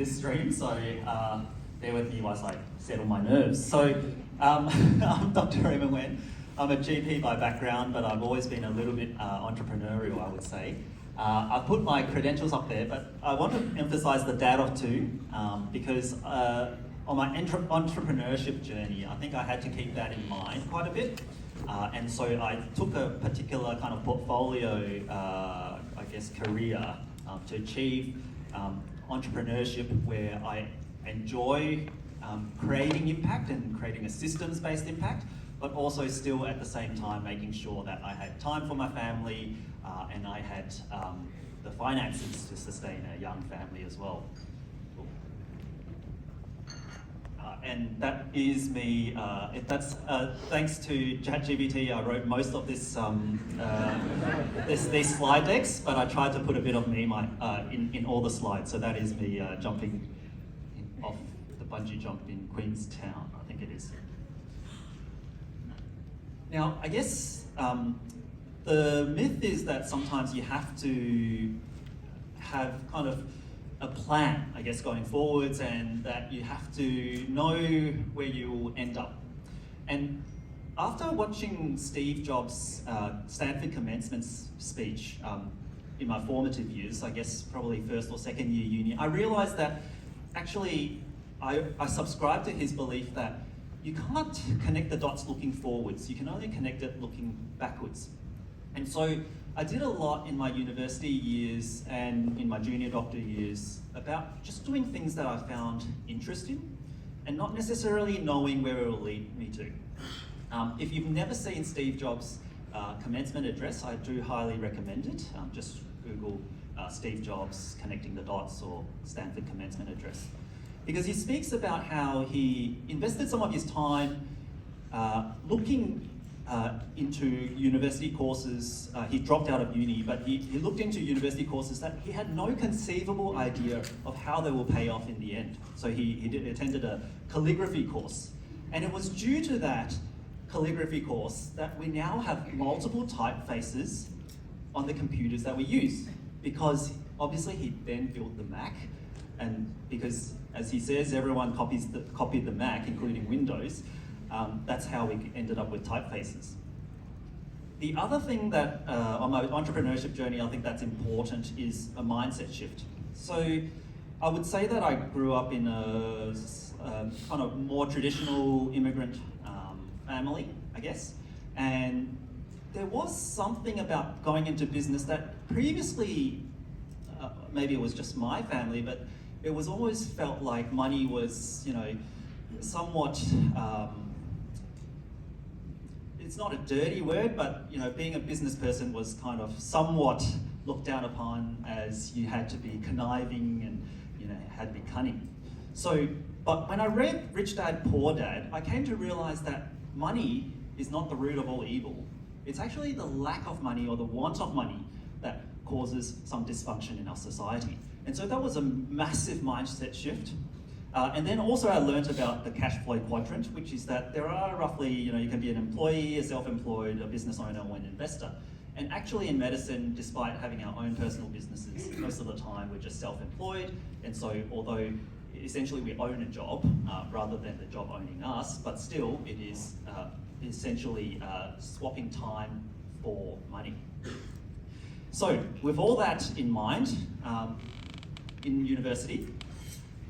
this stream, so bear with me whilst I settle my nerves. So I'm Dr. Raymond Wen. I'm a GP by background, but I've always been a little bit entrepreneurial, I would say. I've put my credentials up there, but I want to emphasize the dad of two, because on my entrepreneurship journey, I think I had to keep that in mind quite a bit. And so I took a particular kind of portfolio, career to achieve entrepreneurship where I enjoy creating impact and creating a systems-based impact, but also still at the same time making sure that I had time for my family and I had the finances to sustain a young family as well. And that is me. That's thanks to ChatGPT. I wrote most of this these slide decks, but I tried to put a bit of me in all the slides. So that is me jumping off the bungee jump in Queenstown, I think it is. Now, I guess the myth is that sometimes you have to have kind of a plan, I guess, going forwards, and that you have to know where you will end up. And after watching Steve Jobs' Stanford commencement speech in my formative years, I guess probably first or second year uni, I realized that actually I subscribe to his belief that you can't connect the dots looking forwards, you can only connect it looking backwards. And so I did a lot in my university years and in my junior doctor years about just doing things that I found interesting and not necessarily knowing where it will lead me to. If you've never seen Steve Jobs' commencement address, I do highly recommend it. Just Google Steve Jobs connecting the dots or Stanford commencement address. Because he speaks about how he invested some of his time looking into university courses. He dropped out of uni, but he looked into university courses that he had no conceivable idea of how they will pay off in the end. So he attended a calligraphy course. And it was due to that calligraphy course that we now have multiple typefaces on the computers that we use. Because obviously he then built the Mac, and because, as he says, everyone copied the Mac, including Windows. That's how we ended up with typefaces. The other thing that on my entrepreneurship journey, I think that's important is a mindset shift. So I would say that I grew up in a kind of more traditional immigrant family, I guess. And there was something about going into business that previously, maybe it was just my family, but it was always felt like money was, somewhat, it's not a dirty word, but being a business person was kind of somewhat looked down upon, as you had to be conniving and had to be cunning. So, but when I read Rich Dad, Poor Dad, I came to realize that money is not the root of all evil. It's actually the lack of money or the want of money that causes some dysfunction in our society. And so that was a massive mindset shift. And then also I learned about the cash flow quadrant, which is that there are roughly, you can be an employee, a self-employed, a business owner, or an investor. And actually in medicine, despite having our own personal businesses, most of the time we're just self-employed. And so although essentially we own a job rather than the job owning us, but still it is essentially swapping time for money. So with all that in mind, in university,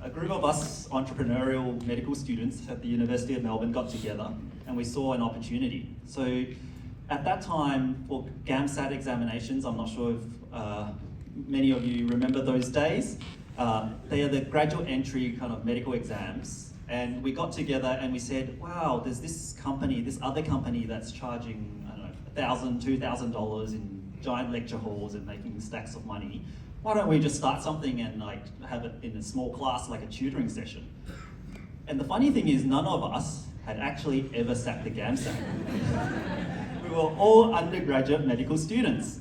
a group of us entrepreneurial medical students at the University of Melbourne got together and we saw an opportunity. So at that time, for GAMSAT examinations, I'm not sure if many of you remember those days, they are the graduate entry kind of medical exams. And we got together and we said, wow, there's this other company that's charging, I don't know, $1,000, $2,000 in giant lecture halls and making stacks of money. Why don't we just start something and have it in a small class, like a tutoring session? And the funny thing is, none of us had actually ever sat the GAMSAT. We were all undergraduate medical students.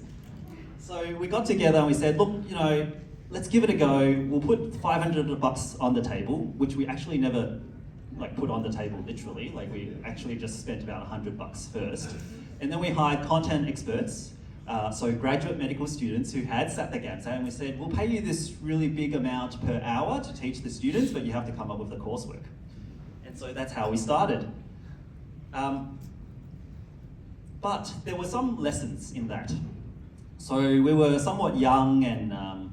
So we got together and we said, look, let's give it a go. We'll put $500 on the table, which we actually never put on the table literally. We actually just spent about $100 first. And then we hired content experts. so graduate medical students who had sat the GAMSAT, and we said, we'll pay you this really big amount per hour to teach the students, but you have to come up with the coursework. And so that's how we started. But there were some lessons in that. So we were somewhat young and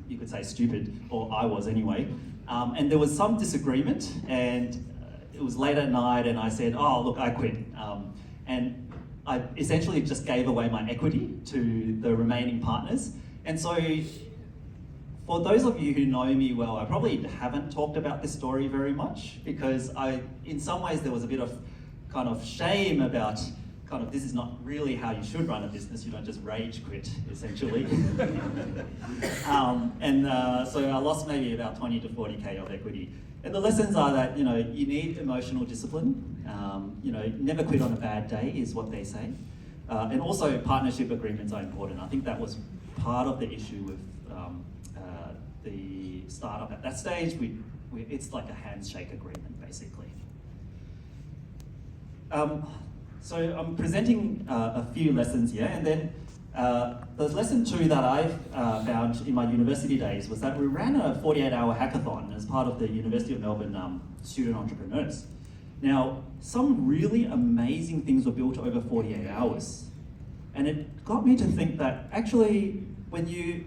you could say stupid, or I was anyway. And there was some disagreement, and it was late at night, and I said, oh, look, I quit. And I essentially just gave away my equity to the remaining partners. And so for those of you who know me well, I probably haven't talked about this story very much, because in some ways there was a bit of kind of shame about this is not really how you should run a business. You don't just rage quit, essentially. So I lost maybe about 20 to 40K of equity. And the lessons are that, you need emotional discipline. Never quit on a bad day is what they say. And also partnership agreements are important. I think that was part of the issue with the startup at that stage. It's like a handshake agreement, basically. So I'm presenting a few lessons here, and then the lesson 2 that I found in my university days was that we ran a 48-hour hackathon as part of the University of Melbourne student entrepreneurs. Now, some really amazing things were built over 48 hours. And it got me to think that actually, when you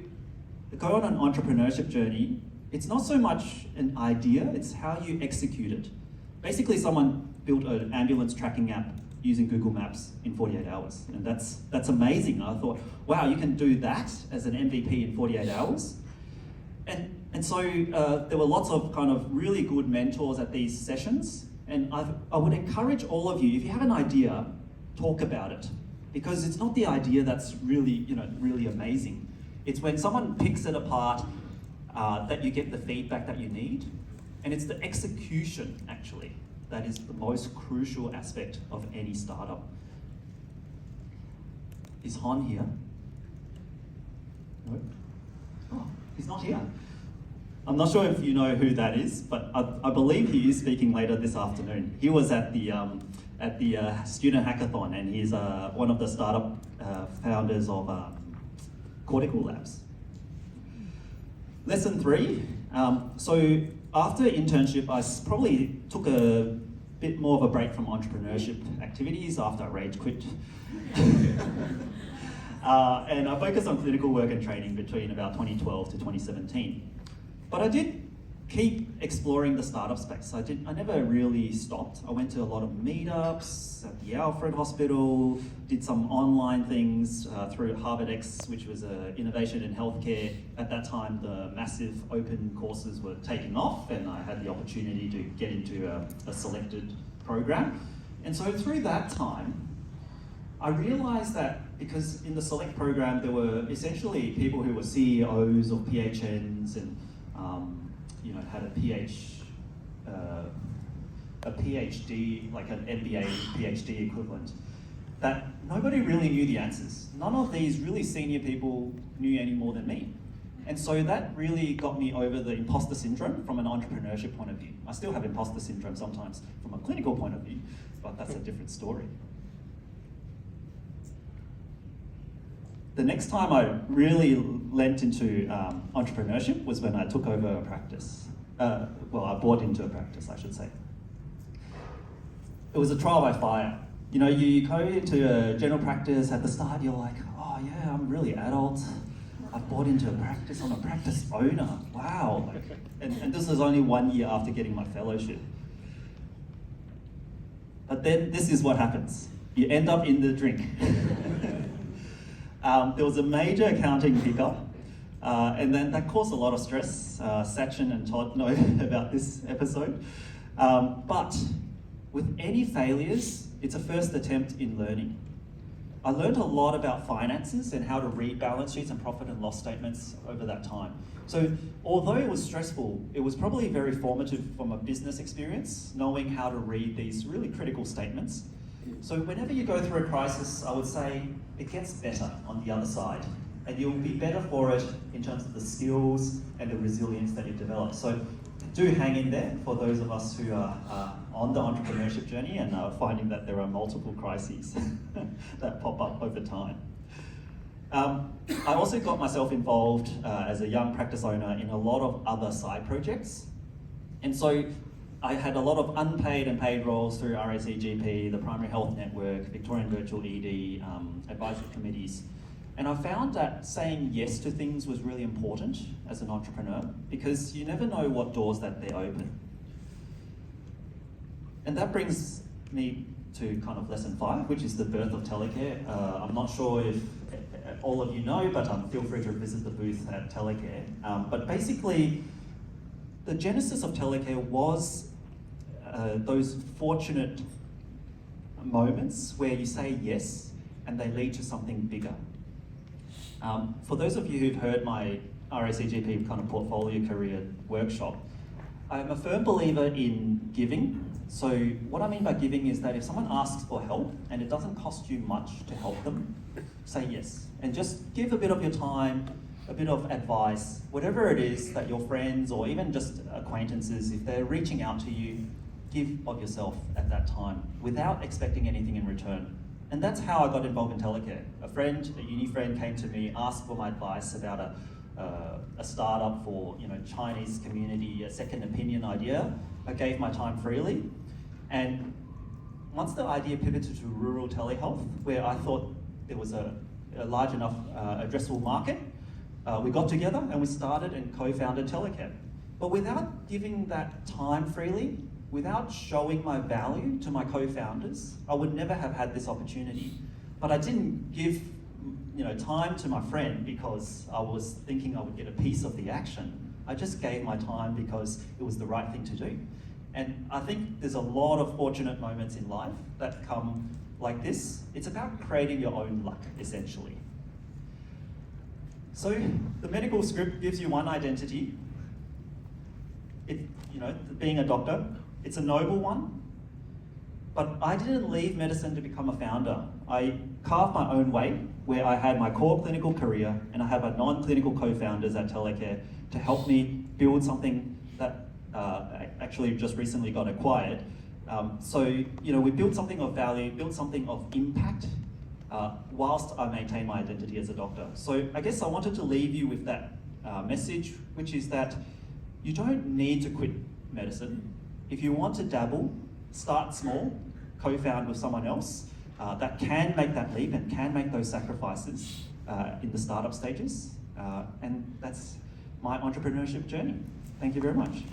go on an entrepreneurship journey, it's not so much an idea, it's how you execute it. Basically, someone built an ambulance tracking app using Google Maps in 48 hours. And that's amazing. I thought, wow, you can do that as an MVP in 48 hours? And so there were lots of kind of really good mentors at these sessions. And I would encourage all of you, if you have an idea, talk about it. Because it's not the idea that's really, really amazing. It's when someone picks it apart that you get the feedback that you need. And it's the execution, actually, that is the most crucial aspect of any startup. Is Han here? No? Oh, he's not here. I'm not sure if you know who that is, but I believe he is speaking later this afternoon. He was at the student hackathon, and he's one of the startup founders of Cortical Labs. Lesson 3. So after internship, I probably took a bit more of a break from entrepreneurship activities after I rage quit. And I focused on clinical work and training between about 2012 to 2017. But I did keep exploring the startup space. I never really stopped. I went to a lot of meetups at the Alfred Hospital, did some online things through HarvardX, which was an innovation in healthcare. At that time, the massive open courses were taking off, and I had the opportunity to get into a selected program. And so through that time, I realized that because in the select program, there were essentially people who were CEOs of PHNs and had a PhD, like an MBA PhD equivalent, that nobody really knew the answers. None of these really senior people knew any more than me. And so that really got me over the imposter syndrome from an entrepreneurship point of view. I still have imposter syndrome sometimes from a clinical point of view, but that's a different story. The next time I really lent into entrepreneurship was when I took over a practice. I bought into a practice, I should say. It was a trial by fire. You go into a general practice, at the start you're like, oh yeah, I'm really adult. I've bought into a practice, I'm a practice owner, wow. And this was only 1 year after getting my fellowship. But then this is what happens. You end up in the drink. There was a major accounting hiccup, and then that caused a lot of stress. Sachin and Todd know about this episode. But with any failures, it's a first attempt in learning. I learned a lot about finances and how to read balance sheets and profit and loss statements over that time. So although it was stressful, it was probably very formative from a business experience, knowing how to read these really critical statements. So whenever you go through a crisis, I would say it gets better on the other side, and you'll be better for it in terms of the skills and the resilience that you develop. So do hang in there for those of us who are on the entrepreneurship journey and are finding that there are multiple crises that pop up over time. I also got myself involved as a young practice owner in a lot of other side projects. And so I had a lot of unpaid and paid roles through RACGP, the Primary Health Network, Victorian Virtual ED, advisory committees. And I found that saying yes to things was really important as an entrepreneur because you never know what doors that they open. And that brings me to kind of lesson 5, which is the birth of telecare. I'm not sure if all of you know, but feel free to visit the booth at Telecare. But basically, the genesis of Telecare was those fortunate moments where you say yes and they lead to something bigger. For those of you who've heard my RACGP kind of portfolio career workshop, I'm a firm believer in giving. So what I mean by giving is that if someone asks for help and it doesn't cost you much to help them, say yes. And just give a bit of your time, a bit of advice, whatever it is that your friends or even just acquaintances, if they're reaching out to you, give of yourself at that time without expecting anything in return. And that's how I got involved in Telecare. A uni friend came to me, asked for my advice about a startup for Chinese community, a second opinion idea. I gave my time freely. And once the idea pivoted to rural telehealth, where I thought there was a large enough addressable market, we got together and we started and co-founded Telecare. But without giving that time freely, without showing my value to my co-founders, I would never have had this opportunity. But I didn't give time to my friend because I was thinking I would get a piece of the action. I just gave my time because it was the right thing to do. And I think there's a lot of fortunate moments in life that come like this. It's about creating your own luck, essentially. So the medical script gives you one identity. Being a doctor, it's a noble one. But I didn't leave medicine to become a founder. I carved my own way, where I had my core clinical career and I have a non-clinical co-founders at Telecare to help me build something that actually just recently got acquired. We built something of value, built something of impact, whilst I maintain my identity as a doctor. So I guess I wanted to leave you with that message, which is that you don't need to quit medicine. If you want to dabble, start small, co-found with someone else that can make that leap and can make those sacrifices in the startup stages. And that's my entrepreneurship journey. Thank you very much.